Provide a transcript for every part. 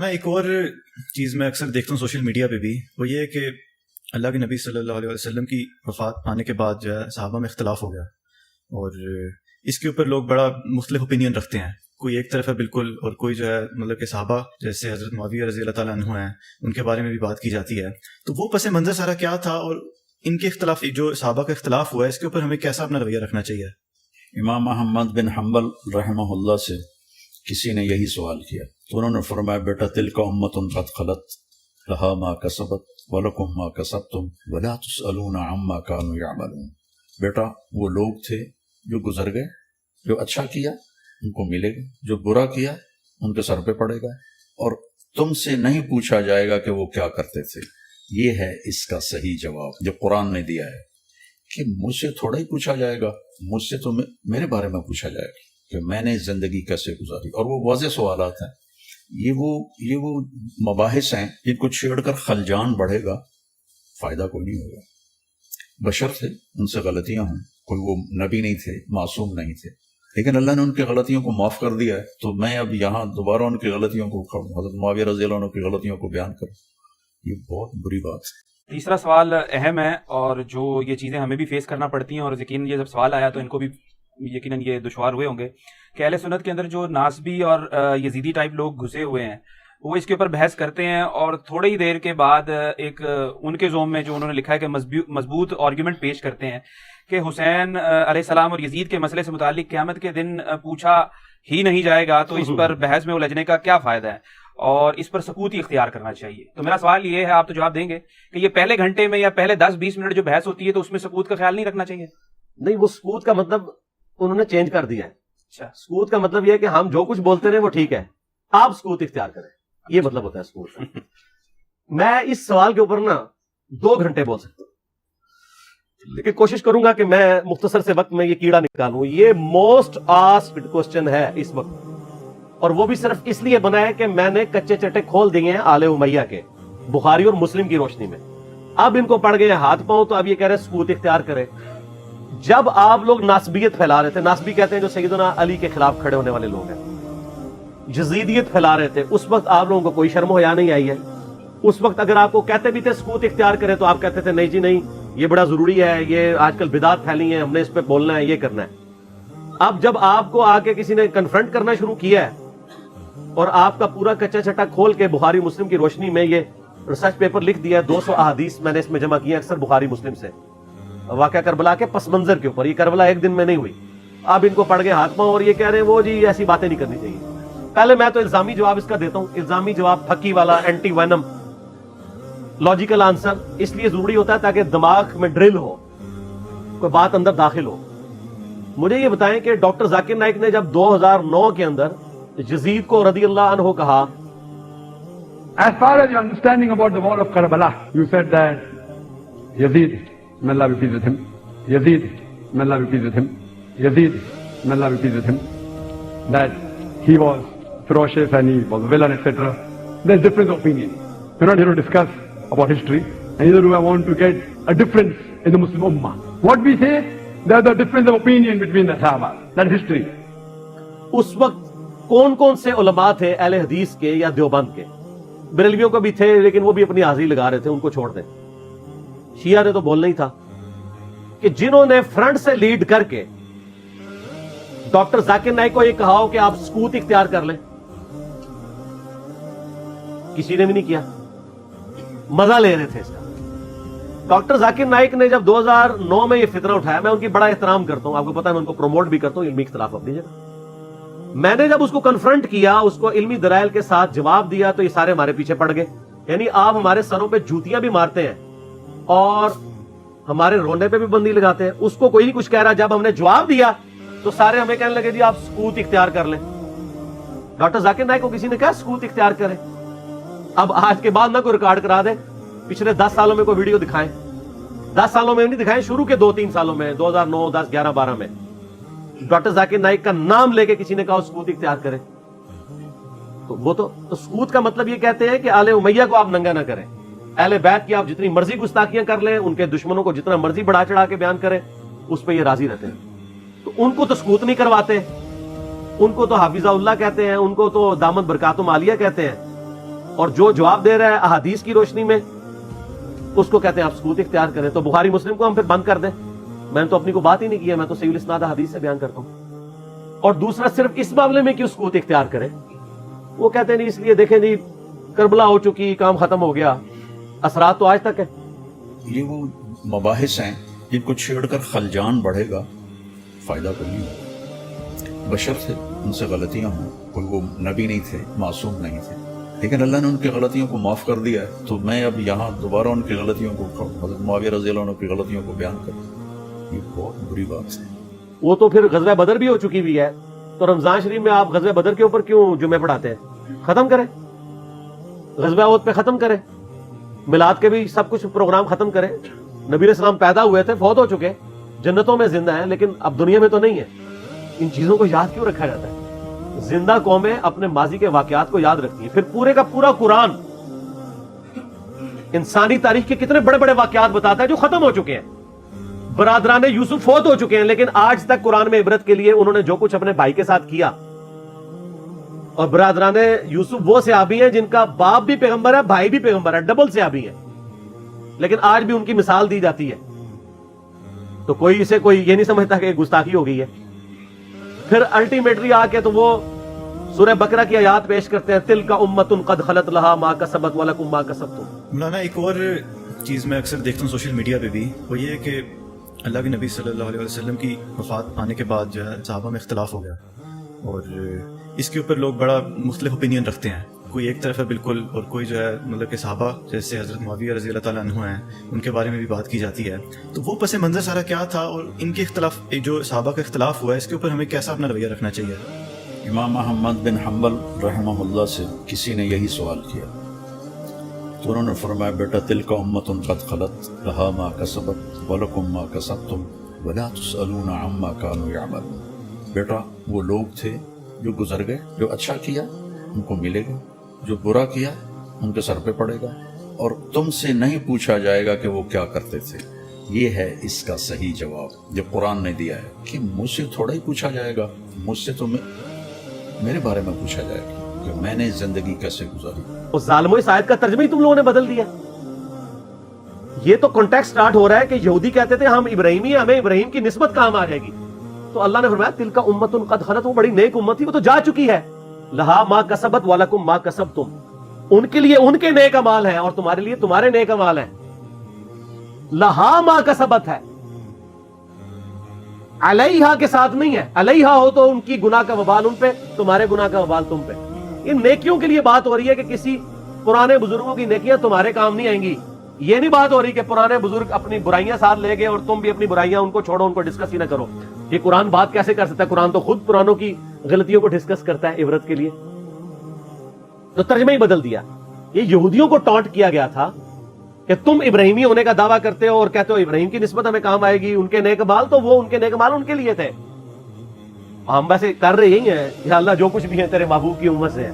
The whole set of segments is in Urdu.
مولانا ایک اور چیز میں اکثر دیکھتا ہوں سوشل میڈیا پہ بھی، وہ یہ ہے کہ اللہ کے نبی صلی اللہ علیہ وسلم کی وفات پانے کے بعد جو ہے صحابہ میں اختلاف ہو گیا، اور اس کے اوپر لوگ بڑا مختلف اوپینین رکھتے ہیں، کوئی ایک طرف ہے بالکل، اور کوئی جو ہے مطلب کہ صحابہ جیسے حضرت معاویہ رضی اللہ تعالیٰ عنہ ہیں ان کے بارے میں بھی بات کی جاتی ہے. تو وہ پس منظر سارا کیا تھا، اور ان کے اختلاف جو صحابہ کا اختلاف ہوا ہے اس کے اوپر ہمیں کیسا اپنا رویہ رکھنا چاہیے؟ امام احمد بن حنبل رحمہ اللہ سے کسی نے یہی سوال کیا تو انہوں نے فرمایا بیٹا تلک امت قد خلت لہا ما کسبت ولکم ما کسبتم ولا تسألون عما کانوا یعملون. بیٹا وہ لوگ تھے جو گزر گئے، جو اچھا کیا ان کو ملے گا، جو برا کیا ان کے سر پہ پڑے گا، اور تم سے نہیں پوچھا جائے گا کہ وہ کیا کرتے تھے. یہ ہے اس کا صحیح جواب جو قرآن نے دیا ہے کہ مجھ سے تھوڑا ہی پوچھا جائے گا، مجھ سے تو میرے بارے میں پوچھا جائے گا کہ میں نے زندگی کیسے گزاری. اور وہ واضح سوالات ہیں، یہ وہ مباحث ہیں جن کو چھیڑ کر خلجان بڑھے گا، فائدہ کوئی نہیں ہوگا. بشر تھے، ان سے غلطیاں ہوں، کوئی وہ نبی نہیں تھے، معصوم نہیں تھے، لیکن اللہ نے ان کی غلطیوں کو معاف کر دیا ہے. تو میں اب یہاں دوبارہ ان کی غلطیوں کو، حضرت معاویہ رضی اللہ عنہ کی غلطیوں کو بیان کروں، یہ بہت بری بات ہے. تیسرا سوال اہم ہے، اور جو یہ چیزیں ہمیں بھی فیس کرنا پڑتی ہیں، اور یقیناً یہ جب سوال آیا تو ان کو بھی یقیناً یہ دشوار ہوئے ہوں گے کہ اہل سنت کے اندر جو ناسبی اور یزیدی ٹائپ لوگ گھسے ہوئے ہیں وہ اس کے اوپر بحث کرتے ہیں، اور تھوڑی ہی دیر کے بعد ایک ان کے زوم میں جو انہوں نے لکھا ہے کہ مضبوط آرگیومنٹ پیش کرتے ہیں کہ حسین علیہ السلام اور یزید کے مسئلے سے متعلق قیامت کے دن پوچھا ہی نہیں جائے گا تو اس پر بحث میں الجھنے کا کیا فائدہ ہے، اور اس پر سکوت ہی اختیار کرنا چاہیے. تو میرا سوال یہ ہے، آپ تو جواب دیں گے کہ یہ پہلے گھنٹے میں یا پہلے 10-20 منٹ جو بحث ہوتی ہے تو اس میں سکوت کا خیال نہیں رکھنا چاہیے؟ نہیں، وہ سکوت کا مطلب انہوں نے چینج کر دیا ہے. اچھا، سکوت کا مطلب یہ ہے کہ ہم جو کچھ بولتے رہے وہ ٹھیک ہے، آپ سکوت اختیار کریں، یہ مطلب ہوتا ہے سکوت کا. میں اس سوال کے اوپر نا 2 گھنٹے بول سکتا ہوں، لیکن کوشش کروں گا کہ میں مختصر سے وقت میں یہ کیڑا نکالوں. یہ موسٹ آسکڈ کوسچن ہے اس وقت، اور وہ بھی صرف اس لیے بنا ہے کہ میں نے کچے چٹے کھول دیے ہیں آل امیہ کے، بخاری اور مسلم کی روشنی میں. اب ان کو پڑ گئے ہاتھ پاؤں، تو اب یہ کہہ رہے ہیں سکوت اختیار کرے. جب آپ لوگ ناسبیت پھیلا رہے تھے، ناسبی کہتے ہیں جو سیدنا علی کے خلاف کھڑے ہونے والے لوگ ہیں، یزیدیت پھیلا رہے تھے، اس وقت آپ لوگوں کو کوئی شرم و حیا نہیں آئی ہے. اس وقت اگر آپ کو کہتے بھی تھے سکوت اختیار کرے تو آپ کہتے تھے نہیں جی نہیں، یہ بڑا ضروری ہے، یہ آج کل بدعت پھیلی ہیں، ہم نے اس پہ بولنا ہے، یہ کرنا ہے. اب جب آپ کو آ کے کسی نے کنفرنٹ کرنا شروع کیا ہے اور آپ کا پورا کچا چٹا کھول کے بخاری مسلم کی روشنی میں یہ ریسرچ پیپر لکھ دیا ہے، 200 احادیث میں نے اس میں جمع کی ہیں اکثر بخاری مسلم سے، واقعہ کربلا کے پس منظر کے اوپر. یہ کربلا ایک دن میں نہیں ہوئی. اب ان کو پڑ گئے ہاتھ پاؤں اور یہ کہہ رہے ہیں وہ جی ایسی باتیں نہیں کرنی چاہیے. پہلے میں تو الزامی جواب اس کا دیتا ہوں، الزامی جواب پھکی والا، اینٹی وینم، لاجیکل آنسر اس لیے ضروری ہوتا ہے تاکہ دماغ میں ڈرل ہو، کوئی بات اندر داخل ہو. مجھے یہ بتائیں کہ ڈاکٹر ذاکر نائک نے جب 2009 کے اندر یزید کو رضی اللہ عنہ کہا، As far as your understanding about the war of Karbala, you said that Yazid, may Allah be pleased with him, Yazid, may Allah be pleased with him, Yazid, may Allah be pleased with him, that he was ferocious and he was a villain, etc. There's difference of opinion. We're not here to discuss about history, and neither do I want to get a difference in the Muslim Ummah. What we say, there's a difference of opinion between the Sahaba. That's history. اس وقت کون کون سے علماء تھے اہل حدیث کے یا دیوبند کے؟ بریلویوں کو بھی تھے لیکن وہ بھی اپنی حاضری لگا رہے تھے، ان کو چھوڑ دیں. شیعہ نے تو بولنا ہی تھا کہ جنہوں نے فرنٹ سے لیڈ کر کے ڈاکٹر ذاکر نائک کو یہ کہا ہو کہ آپ سکوت اختیار کر لیں، کسی نے بھی نہیں کیا، مزہ لے رہے تھے اس کا. ڈاکٹر ذاکر نائک نے جب 2009 میں یہ فتنہ اٹھایا، میں ان کی بڑا احترام کرتا ہوں، آپ کو پتا ہے میں ان کو پروموٹ بھی کرتا ہوں، علمی اختلاف اپنی جگہ. میں نے جب اس کو کنفرنٹ کیا، اس کو علمی دلائل کے ساتھ جواب دیا، تو یہ سارے ہمارے پیچھے پڑ گئے. یعنی آپ ہمارے سروں پہ جوتیاں بھی مارتے ہیں اور ہمارے رونے پہ بھی بندی لگاتے ہیں. اس کو کوئی نہیں کچھ کہہ رہا. جب ہم نے جواب دیا تو سارے ہمیں کہنے لگے جی آپ سکوت اختیار کر لیں. ڈاکٹر ذاکر نائک کو کسی نے کہا سکوت اختیار کریں. اب آج کے بعد نہ کوئی ریکارڈ کرا دے، پچھلے 10 سالوں میں کوئی ویڈیو دکھائیں، 10 سالوں میں نہیں دکھائیں، شروع کے 2-3 سالوں میں، 2009 10 11 12 میں ڈاکٹر ذاکر نائک کا نام لے کے کسی نے کہا سکوت اختیار کرے. تو وہ تو سکوت کا مطلب یہ کہتے ہیں کہ آل امیہ کو آپ ننگا نہ کریں، اہل بیت کی آپ جتنی مرضی گستاخیاں کر لیں، ان کے دشمنوں کو جتنا مرضی بڑھا چڑھا کے بیان کریں، اس پہ یہ راضی رہتے ہیں. تو ان کو تو سکوت نہیں کرواتے، ان کو تو حافظہ اللہ کہتے ہیں، ان کو تو دامت برکاتم عالیہ کہتے ہیں. اور جو جواب دے رہا ہے احادیث کی روشنی میں اس کو کہتے ہیں آپ سکوت اختیار کریں. تو بخاری مسلم کو ہم پھر بند کر دیں. میں نے تو اپنی کو بات ہی نہیں کی ہے, میں تو صحیح الاسناد حدیث سے بیان کرتا ہوں. اور دوسرا صرف اس معاملے میں کیوں سکوت اختیار کریں؟ وہ کہتے ہیں نہیں اس لیے دیکھیں جی کربلا ہو چکی, کام ختم ہو گیا, اثرات تو آج تک ہے. یہ وہ مباحث ہیں جن کو چھیڑ کر خلجان بڑھے گا, فائدہ کوئی نہیں ہوگا. بشر تھے, ان سے غلطیاں ہوں, کوئی وہ نبی نہیں تھے, معصوم نہیں تھے, لیکن اللہ نے ان کی غلطیوں کو معاف کر دیا ہے. تو میں اب یہاں دوبارہ ان کی غلطیوں کو, حضرت معاویہ رضی اللہ عنہ کی غلطیوں کو بیان کروں, یہ بہت بری بات ہے. وہ تو پھر غزوہ بدر بھی ہو چکی ہوئی ہے, تو رمضان شریف میں آپ غزوہ بدر کے اوپر کیوں جمعے پڑھاتے ہیں؟ ختم کریں, غزوہ احد پہ ختم کریں, میلاد کے بھی سب کچھ پروگرام ختم کریں. نبی علیہ السلام پیدا ہوئے تھے, فوت ہو چکے, جنتوں میں زندہ ہیں, لیکن اب دنیا میں تو نہیں ہے. ان چیزوں کو یاد کیوں رکھا جاتا ہے؟ زندہ قومیں اپنے ماضی کے واقعات کو یاد رکھتی ہیں. پھر پورے کا پورا قرآن انسانی تاریخ کے کتنے بڑے بڑے واقعات بتاتا ہے جو ختم ہو چکے ہیں. برادران یوسف فوت ہو چکے ہیں, لیکن آج تک قرآن میں عبرت کے لیے انہوں نے جو کچھ اپنے بھائی کے ساتھ کیا. اور برادران یوسف وہ صحابی ہیں جن کا باپ بھی پیغمبر ہے, بھائی بھی پیغمبر ہے, ڈبل صحابی ہیں, لیکن آج بھی ان کی مثال دی جاتی ہے. تو کوئی اسے کوئی یہ نہیں سمجھتا کہ گستاخی ہو گئی ہے. پھر الٹیمیٹلی آ کے تو وہ سورہ بقرہ کی آیات پیش کرتے ہیں, تلک امۃ قد خلت لہا ما کسبت ولکم ما کسبتم. مولانا ایک اور چیز میں اکثر دیکھتا ہوں سوشل میڈیا پہ بھی, وہ یہ ہے کہ اللہ کے نبی صلی اللہ علیہ وسلم کی وفات آنے کے بعد جو ہے صحابہ میں اختلاف ہو گیا, اور اس کے اوپر لوگ بڑا مختلف اوپینین رکھتے ہیں. کوئی ایک طرف ہے بالکل, اور کوئی جو ہے مطلب کہ صحابہ جیسے حضرت معاویہ رضی اللہ تعالیٰ عنہ ہیں ان کے بارے میں بھی بات کی جاتی ہے. تو وہ پس منظر سارا کیا تھا, اور ان کے اختلاف جو صحابہ کا اختلاف ہوا ہے اس کے اوپر ہمیں کیسا اپنا رویہ رکھنا چاہیے؟ امام محمد بن حنبل رحمہ اللہ سے کسی نے یہی سوال کیا, تو انہوں نے فرمایا بیٹا تلک امۃ قد خلت لہا ما کسبت ولکم ما کسبتم ولا تسألون عما كانوا يعملون. بیٹا وہ لوگ تھے جو گزر گئے, جو اچھا کیا ان کو ملے گا, جو برا کیا ان کے سر پہ پڑے گا, اور تم سے نہیں پوچھا جائے گا کہ وہ کیا کرتے تھے. یہ ہے اس کا صحیح جواب جو قرآن نے دیا ہے, کہ مجھ سے تھوڑا ہی پوچھا جائے گا, مجھ سے تو میرے بارے میں پوچھا جائے گا کہ میں نے زندگی کیسے گزاری. اس ظالموں اس آیت کا ترجمہ ہی تم لوگوں نے بدل دیا. یہ تو کانٹیکٹ سٹارٹ ہو رہا ہے کہ یہودی کہتے تھے ہم ابراہیمی ہیں, ہمیں ابراہیم کی نسبت کام آ جائے گی. تو اللہ نے فرمایا تلک امۃ قد خلت, وہ بڑی نیک امت تھی, وہ تو جا چکی ہے. لہا ما کسبت ولکم ما کسبتم, ان کے لیے ان کے نیک اعمال ہیں اور تمہارے لیے تمہارے نیک اعمال ہیں. لہا ما کسبت ہے, علیہا کے ساتھ نہیں ہے. علیہا ہو تو ان کی گناہ کا وبال ان پہ, تمہارے گناہ کا وبال تم پہ. ان نیکیوں کے لیے بات ہو رہی ہے کہ کسی پرانے بزرگوں کی نیکیاں تمہارے کام نہیں آئیں گی. یہ نہیں بات ہو رہی کہ پرانے بزرگ اپنی برائیاں ساتھ لے گئے اور تم بھی اپنی برائیاں ان کو چھوڑو, ان کو ڈسکس ہی نہ کرو. یہ قرآن بات کیسے کر سکتا ہے؟ قرآن تو خود پرانوں کی غلطیوں کو ڈسکس کرتا ہے عبرت کے لیے. تو ترجمہ ہی بدل دیا. یہ یہودیوں کو ٹانٹ کیا گیا تھا کہ تم ابراہیمی ہونے کا دعویٰ کرتے ہو اور کہتے ہو ابراہیم کی نسبت ہمیں کام آئے گی, ان کے نیک اعمال تو وہ ان کے نیک اعمال ان کے لیے تھے. ہم ویسے کر رہے یہی ہیں, یا اللہ جو کچھ بھی ہے تیرے محبوب کی امت سے ہے,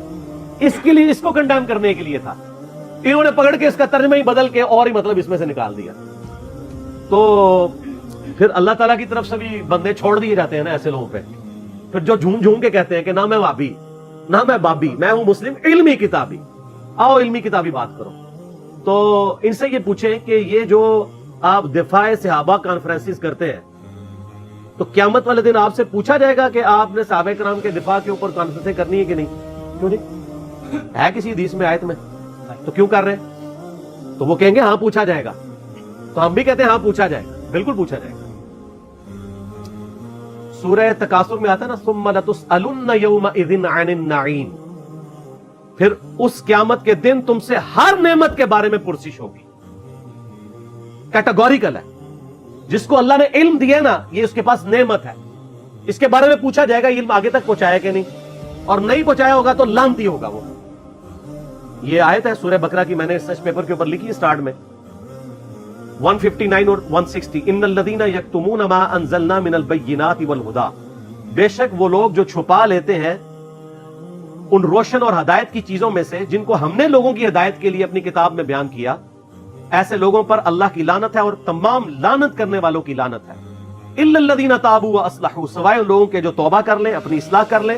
اس کے لیے اس کو کنڈیم کرنے کے لیے تھا. انہوں نے پکڑ کے اس کا ترجمہ ہی بدل کے اور ہی مطلب اس میں سے نکال دیا. تو پھر اللہ تعالیٰ کی طرف سے بھی بندے چھوڑ دیے جاتے ہیں نا ایسے لوگوں پہ. پھر جو جھوم جھوم کے کہتے ہیں کہ نہ میں وابی نہ میں بابی, میں ہوں مسلم علمی کتابی. آؤ علمی کتابی بات کرو. تو ان سے یہ پوچھیں کہ یہ جو آپ دفاع صحابہ کانفرنسز کرتے ہیں, تو قیامت والے دن آپ سے پوچھا جائے گا کہ آپ نے صحابہ کرام کے دفاع کے اوپر کانفرنسیں کرنی ہے کہ نہیں؟ کیوں نہیں ہے کسی حدیث میں آیت میں؟ تو کیوں کر رہے ہیں؟ تو وہ کہیں گے ہاں پوچھا جائے گا. تو ہم بھی کہتے ہیں ہاں پوچھا جائے گا, بالکل پوچھا جائے گا. سورہ تکاثر میں آتا ہے نا ثم لتسألن یومئذ عن النعیم, پھر اس قیامت کے دن تم سے ہر نعمت کے بارے میں پرسش ہوگی. کیٹاگوریکل ہے. جس کو اللہ نے علم دیا نا, یہ اس کے پاس نعمت ہے, اس کے بارے میں پوچھا جائے گا علم آگے تک پہنچایا کہ نہیں, اور نہیں پہنچایا ہوگا تو لعنتی ہوگا وہ. یہ آیت ہے سورہ بقرہ کی, میں نے سرچ پیپر کے اوپر لکھی اسٹارٹ میں 159 اور 160. ان الذین یکتمون ما انزلنا من البینات والہدی, بے شک وہ لوگ جو چھپا لیتے ہیں ان روشن اور ہدایت کی چیزوں میں سے جن کو ہم نے لوگوں کی ہدایت کے لیے اپنی کتاب میں بیان کیا, ایسے لوگوں پر اللہ کی لعنت ہے اور تمام لعنت کرنے والوں کی لعنت ہے. الا الذین تابوا واصلحوا, سوائے ان لوگوں کے جو توبہ کر لیں, اپنی اصلاح کر لیں,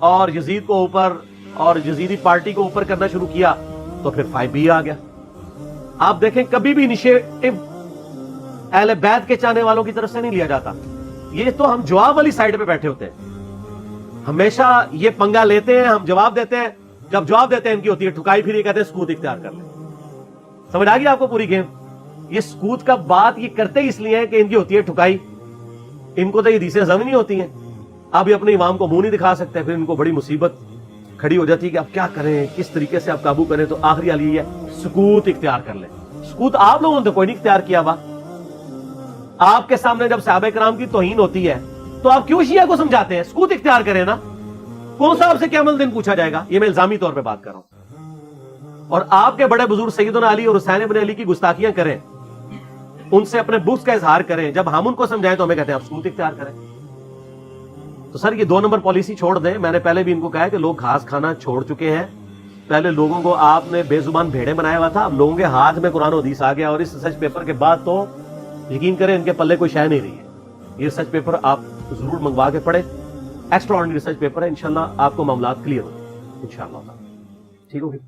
اور یزید کو اوپر اور یزیدی پارٹی کو اوپر کرنا شروع کیا تو پھر 5B آ گیا. آپ دیکھیں کبھی بھی انیشیٹو اہل بیت کے چاہنے والوں کی طرف سے نہیں لیا جاتا. یہ تو ہم جواب والی سائڈ پہ بیٹھے ہوتے ہیں, ہمیشہ یہ پنگا لیتے ہیں, ہم جواب دیتے ہیں. جب جواب دیتے ہیں ان کی ہوتی ہے ٹھکائی, پھر یہ کہتے ہیں سکوت اختیار کر لیں. سمجھ آ گئی آپ کو پوری گیم؟ یہ سکوت کا بات یہ کرتے اس لیے ہے کہ ان کی ہوتی ہے ٹھکائی. ان کو تو یہ حدیثیں ضم نہیں ہوتی ہیں. اب یہ اپنے امام کو منہ نہیں دکھا سکتے, پھر ان کو بڑی مصیبت کھڑی ہو جاتی ہے کہ اب کیا کریں, کس طریقے سے آپ قابو کریں. تو آخری حال یہ ہے سکوت اختیار کر لیں. سکوت آپ لوگوں نے تو کوئی نہیں اختیار کیا. آپ کے سامنے جب صحابہ کرام کی توہین ہوتی ہے تو آپ کیوں شیعہ کو سمجھاتے ہیں؟ سکوت اختیار کریں نا. کون سا آپ سے قیامت دن پوچھا جائے گا؟ یہ میں الزامی طور پہ بات کر رہا ہوں. اور آپ کے بڑے بزرگ سیدنا علی اور حسین ابن علی کی گستاخیاں کریں, ان سے اپنے بغض کا اظہار کریں, جب ہم ان کو سمجھائیں تو ہمیں کہتے ہیں آپ سکوت اختیار کریں. تو سر یہ 2 نمبر پالیسی چھوڑ دیں. میں نے پہلے بھی ان کو کہا ہے کہ لوگ گھاس کھانا چھوڑ چکے ہیں. پہلے لوگوں کو آپ نے بے زبان بھیڑے بنایا ہوا تھا, اب لوگوں کے ہاتھ میں قرآن و حدیث آ گیا, اور اس ریسرچ پیپر کے بعد تو یقین کریں ان کے پلے کوئی شے نہیں رہی ہے. یہ ریسرچ پیپر آپ ضرور منگوا کے پڑھیں, ایکسٹرا آرڈنری ریسرچ پیپر ہے, انشاءاللہ آپ کو معاملات کلیئر ہو انشاءاللہ. ٹھیک ہوگی.